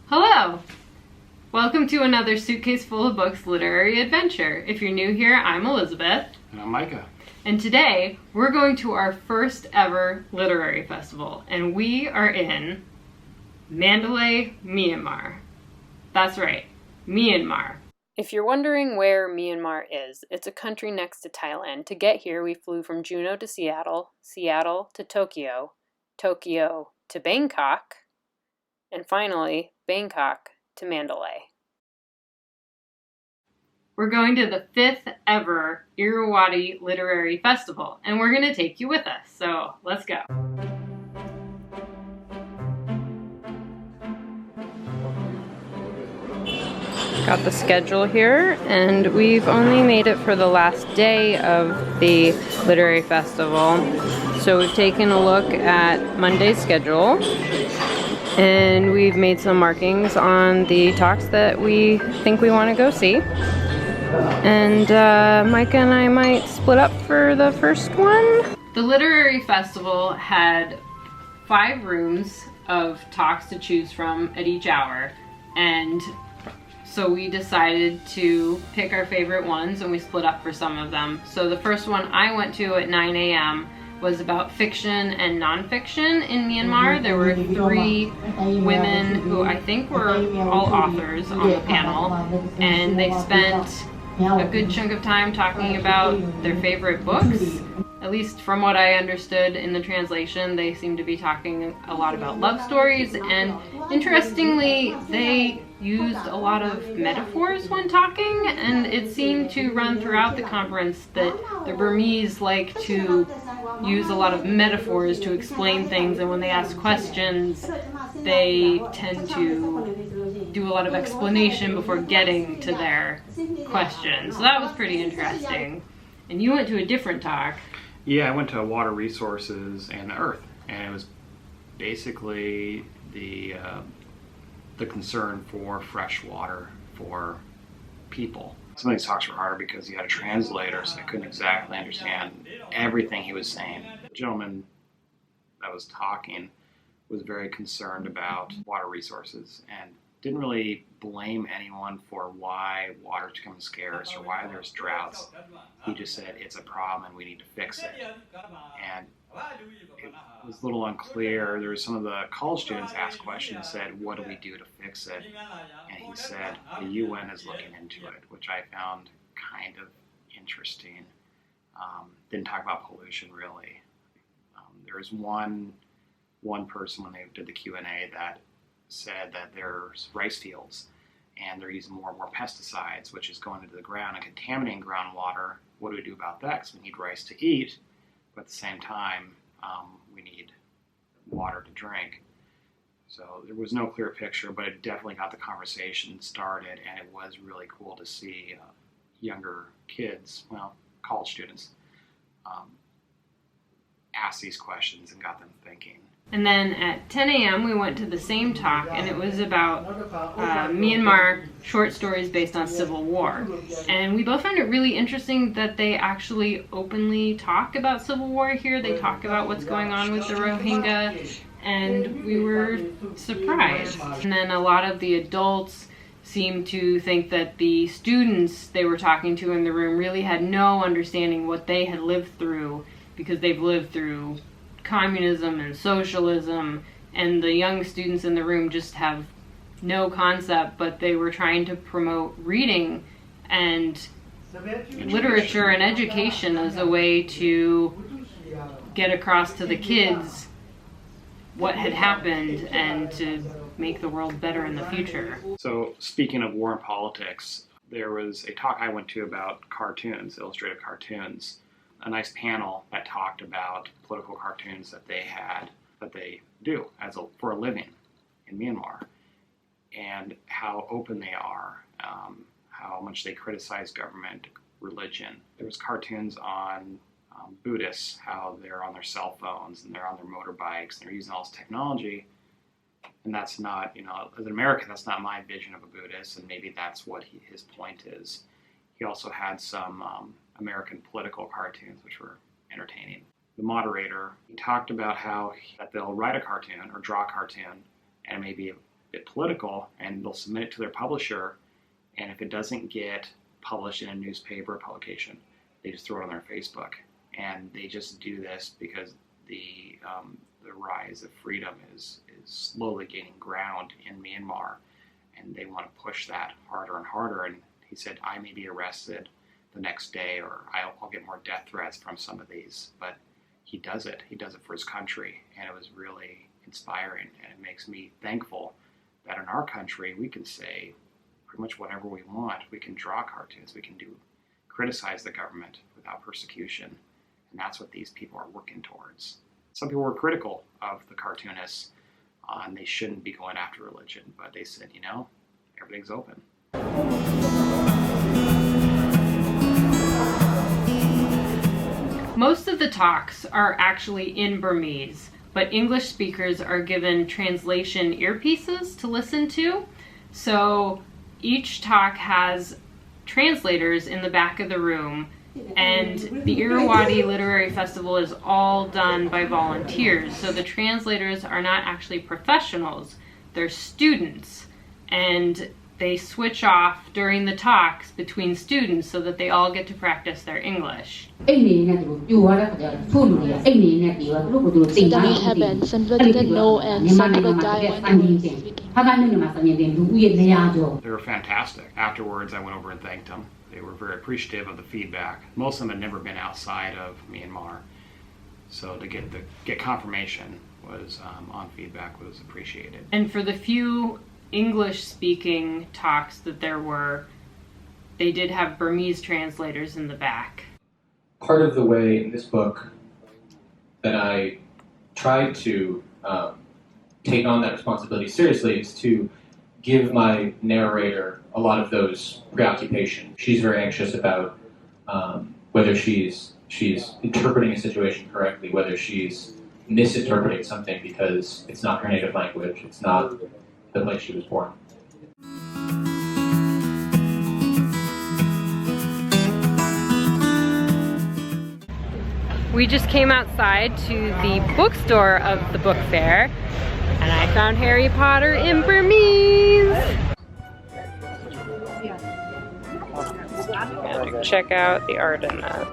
Hello! Welcome to another Suitcase Full of Books literary adventure. If you're new here, I'm Elizabeth. And I'm Micah. And today, we're going to our first ever literary festival. And we are in Mandalay, Myanmar. That's right, Myanmar. If you're wondering where Myanmar is, it's a country next to Thailand. To get here, we flew from Juneau to Seattle, Seattle to Tokyo, Tokyo to Bangkok, and finally, Bangkok to Mandalay. We're going to the 5th ever Irrawaddy Literary Festival, and we're going to take you with us, so let's go. Got the schedule here, and we've only made it for the last day of the literary festival. So we've taken a look at Monday's schedule, and we've made some markings on the talks that we think we want to go see. And Micah and I might split up for the first one. The literary festival had 5 rooms of talks to choose from at each hour, and so we decided to pick our favorite ones, and we split up for some of them. So the first one I went to at 9 a.m. was about fiction and nonfiction in Myanmar. There were 3 women who I think were all authors on the panel, and they spent a good chunk of time talking about their favorite books. At least from what I understood in the translation, they seem to be talking a lot about love stories, and interestingly, they used a lot of metaphors when talking, and it seemed to run throughout the conference that the Burmese like to use a lot of metaphors to explain things, and when they ask questions, they tend to do a lot of explanation before getting to their question. So that was pretty interesting. And you went to a different talk. Yeah, I went to Water Resources and the Earth, and it was basically the concern for fresh water for people. Some of these talks were harder because he had a translator, so I couldn't exactly understand everything he was saying. The gentleman that was talking was very concerned about water resources and didn't really blame anyone for why water's becoming scarce or why there's droughts. He just said it's a problem and we need to fix it. And it was a little unclear. There was some of the college students asked questions and said, what do we do to fix it? And he said, the UN is looking into it, which I found kind of interesting. Didn't talk about pollution really. There was one person when they did the Q&A that said that there's rice fields and they're using more and more pesticides, which is going into the ground and contaminating groundwater. What do we do about that? Because we need rice to eat, but at the same time, we need water to drink. So there was no clear picture, but it definitely got the conversation started, and it was really cool to see younger kids, well, college students, ask these questions and got them thinking. And then at 10 a.m. we went to the same talk, and it was about Myanmar short stories based on civil war. And we both found it really interesting that they actually openly talk about civil war here. They talk about what's going on with the Rohingya, and we were surprised. And then a lot of the adults seemed to think that the students they were talking to in the room really had no understanding what they had lived through, because they've lived through communism and socialism, and the young students in the room just have no concept, but they were trying to promote reading and literature and education as a way to get across to the kids what had happened and to make the world better in the future. So speaking of war and politics, there was a talk I went to about cartoons, illustrated cartoons. A nice panel that talked about political cartoons that they do for a living in Myanmar, and how open they are, how much they criticize government, religion. There was cartoons on Buddhists, how they're on their cell phones and they're on their motorbikes and they're using all this technology, and that's not, as an American, that's not my vision of a Buddhist, and maybe that's what his point is. He also had some American political cartoons, which were entertaining. The moderator, he talked about how that they'll write a cartoon or draw a cartoon, and maybe bit political, and they'll submit it to their publisher, and if it doesn't get published in a newspaper publication, they just throw it on their Facebook. And they just do this because the rise of freedom is slowly gaining ground in Myanmar, and they want to push that harder and harder. And he said, I may be arrested the next day, or I'll get more death threats from some of these, but he does it. He does it for his country, and it was really inspiring, and it makes me thankful that in our country we can say pretty much whatever we want. We can draw cartoons, we can criticize the government without persecution, and that's what these people are working towards. Some people were critical of the cartoonists, and they shouldn't be going after religion, but they said, everything's open. Most of the talks are actually in Burmese, but English speakers are given translation earpieces to listen to. So each talk has translators in the back of the room, and the Irrawaddy Literary Festival is all done by volunteers. So the translators are not actually professionals, they're students, and they switch off during the talks between students so that they all get to practice their English. So that happens, some people didn't know and some people died when they were speaking. They were fantastic. Afterwards, I went over and thanked them. They were very appreciative of the feedback. Most of them had never been outside of Myanmar, so to get confirmation was on feedback was appreciated. And for the few English-speaking talks that there were, they did have Burmese translators in the back. Part of the way in this book that I tried to take on that responsibility seriously is to give my narrator a lot of those preoccupations. She's very anxious about whether she's interpreting a situation correctly, whether she's misinterpreting something because it's not her native language, it's not the place she was born. We just came outside to the bookstore of the book fair, and I found Harry Potter in Burmese. And check out the art in that.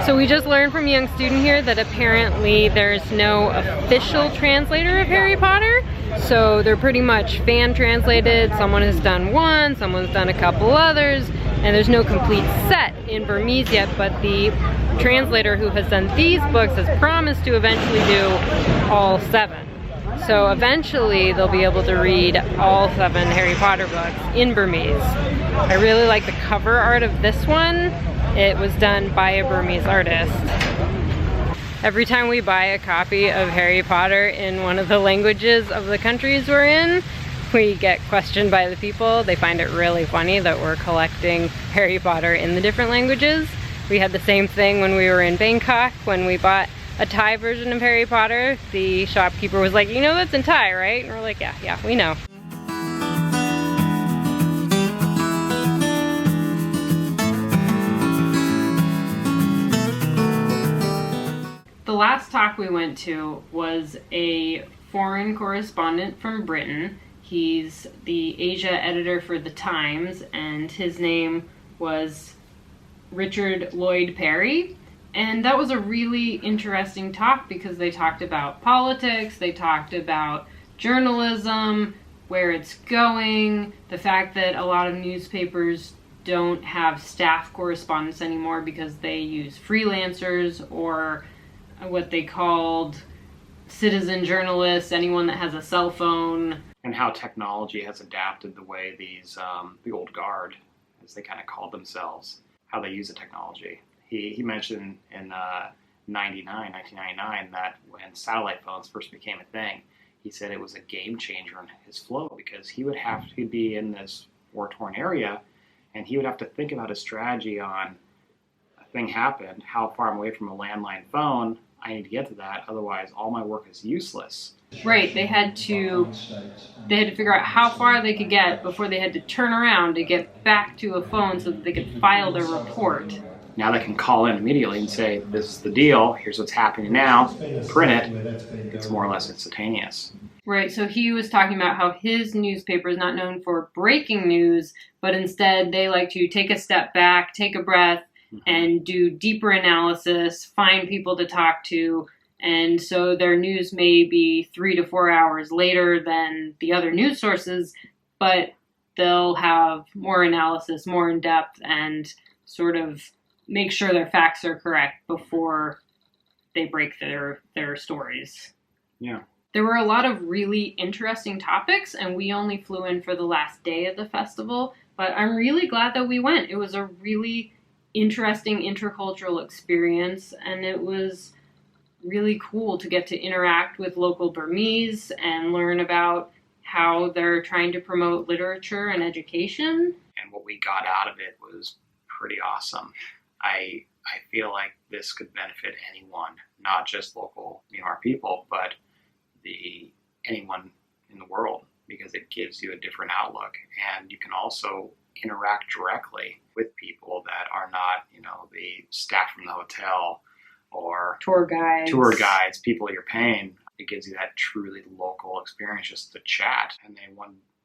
So we just learned from a young student here that apparently there's no official translator of Harry Potter. So they're pretty much fan translated. Someone has done one, someone's done a couple others, and there's no complete set in Burmese yet, but the translator who has done these books has promised to eventually do all 7. So eventually they'll be able to read all 7 Harry Potter books in Burmese. I really like the cover art of this one. It was done by a Burmese artist. Every time we buy a copy of Harry Potter in one of the languages of the countries we're in, we get questioned by the people. They find it really funny that we're collecting Harry Potter in the different languages. We had the same thing when we were in Bangkok. When we bought a Thai version of Harry Potter, the shopkeeper was like, that's in Thai, right? And we're like, yeah, we know. The last talk we went to was a foreign correspondent from Britain. He's the Asia editor for The Times, and his name was Richard Lloyd Perry. And that was a really interesting talk because they talked about politics, they talked about journalism, where it's going, the fact that a lot of newspapers don't have staff correspondents anymore because they use freelancers or what they called citizen journalists, anyone that has a cell phone. And how technology has adapted the way these, the old guard, as they kind of called themselves, how they use the technology. He mentioned in 1999, that when satellite phones first became a thing, he said it was a game changer in his flow because he'd be in this war-torn area and he would have to think about a strategy on thing happened, how far I'm away from a landline phone, I need to get to that, otherwise all my work is useless. Right, they had to figure out how far they could get before they had to turn around to get back to a phone so that they could file their report. Now they can call in immediately and say, this is the deal, here's what's happening now, print it. It's more or less instantaneous. Right, so he was talking about how his newspaper is not known for breaking news, but instead they like to take a step back, take a breath, and do deeper analysis, find people to talk to, and so their news may be 3 to 4 hours later than the other news sources, but they'll have more analysis, more in depth, and sort of make sure their facts are correct before they break their stories. Yeah. There were a lot of really interesting topics, and we only flew in for the last day of the festival, but I'm really glad that we went. It was a really interesting intercultural experience, and it was really cool to get to interact with local Burmese and learn about how they're trying to promote literature and education. And what we got out of it was pretty awesome. I feel like this could benefit anyone, not just local Myanmar people, but anyone in the world, because it gives you a different outlook, and you can also interact directly with people that are not, the staff from the hotel or tour guides, people you're paying. It gives you that truly local experience, just to chat. And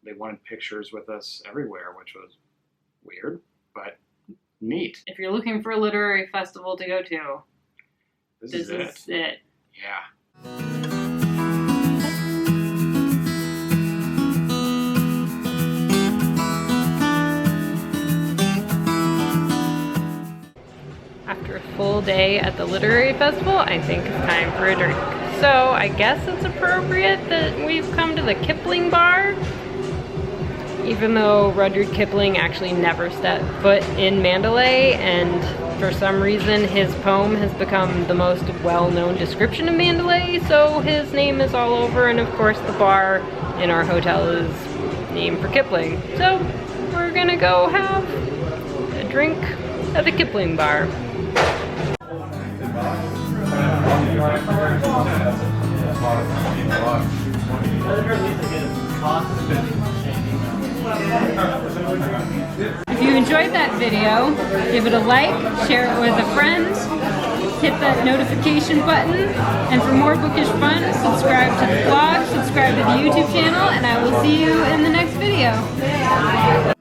they wanted pictures with us everywhere, which was weird, but neat. If you're looking for a literary festival to go to, this is it. Yeah. After a full day at the literary festival, I think it's time for a drink. So I guess it's appropriate that we've come to the Kipling Bar. Even though Rudyard Kipling actually never stepped foot in Mandalay, and for some reason his poem has become the most well-known description of Mandalay, so his name is all over, and of course the bar in our hotel is named for Kipling. So we're gonna go have a drink at the Kipling Bar. If you enjoyed that video, give it a like, share it with a friend, hit that notification button, and for more bookish fun, subscribe to the blog, subscribe to the YouTube channel, and I will see you in the next video.